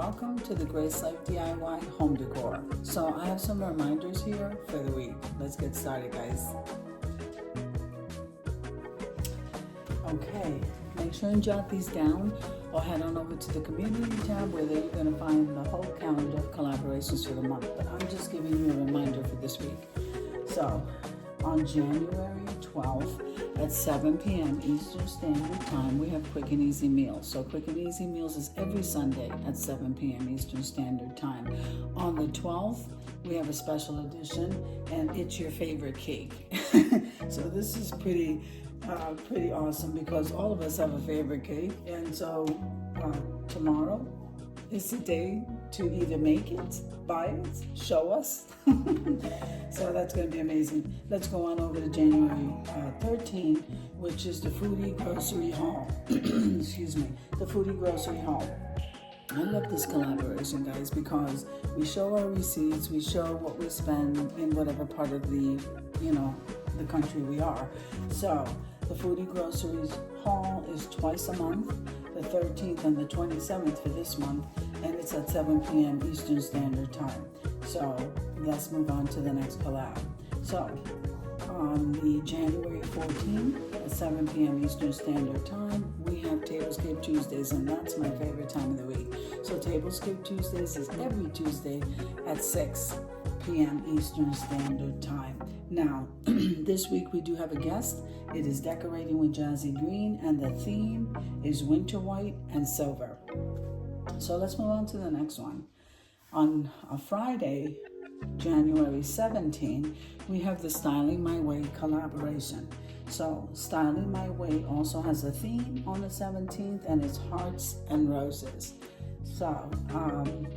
welcome to the Grace Life DIY Home Decor. So I have some reminders here for the week. Let's get started, guys. Okay, make sure and jot these down or head on over to the community tab where you're going to find the whole calendar of collaborations for the month. But I'm just giving you a reminder for this week. So on January 12th at 7 p.m. Eastern Standard Time, we have Quick and Easy Meals. So Quick and Easy Meals is every Sunday at 7 p.m. Eastern Standard Time. On the 12th, we have a special edition, and it's your favorite cake. So this is pretty awesome because all of us have a favorite cake. And so tomorrow is the day to either make it, buy it, show us. So that's going to be amazing. Let's go on over to January 13th, which is the Foodie Grocery Haul. Excuse me, the Foodie Grocery Haul. I love this collaboration, guys, because we show our receipts, we show what we spend in whatever part of the country we are. So the Foodie Groceries Haul is twice a month, the 13th and the 27th for this month, and it's at 7 p.m. Eastern Standard Time. So let's move on to the next collab. So on the January 14th at 7 p.m. Eastern Standard Time, we have Tablescape Tuesdays, and that's my favorite time of the week. So Tablescape Tuesdays is every Tuesday at 6 p.m. Eastern Standard Time. Now, this week we do have a guest. It is Decorating with Jazzy Green, and the theme is Winter White and Silver. So let's move on to the next one. On a Friday, January 17th, we have the Styling My Way collaboration. So Styling My Way also has a theme on the 17th, and it's Hearts and Roses. So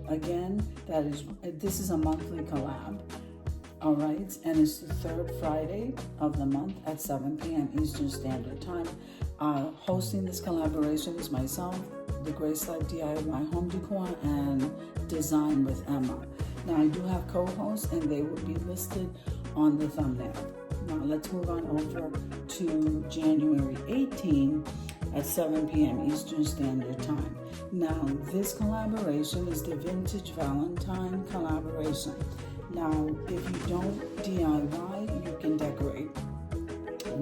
again, this is a monthly collab. All right, and it's the third Friday of the month at 7 p.m. Eastern Standard Time. Hosting this collaboration is myself, the Grace Life DIY Home Decor, and Design with Emma. Now, I do have co-hosts, and they will be listed on the thumbnail. Now, let's move on over to January 18th at 7 p.m. Eastern Standard Time. Now, this collaboration is the Vintage Valentine collaboration. Now, if you don't DIY, you can decorate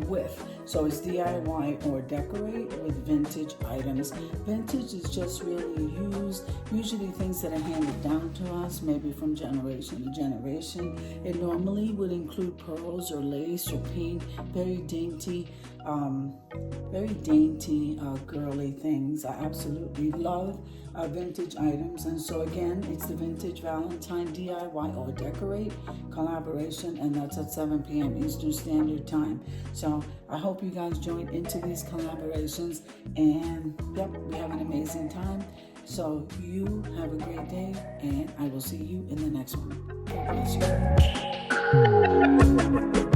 with. So it's DIY or decorate with vintage items. Vintage is just really usually things that are handed down to us, maybe from generation to generation. It normally would include pearls or lace or pink, very dainty, girly things. I absolutely love vintage items. And so again, it's the Vintage Valentine DIY or decorate collaboration, and that's at 7 p.m. Eastern Standard Time. So I hope you guys join into these collaborations, and yep, we have an amazing time. So you have a great day, and I will see you in the next one. God bless you.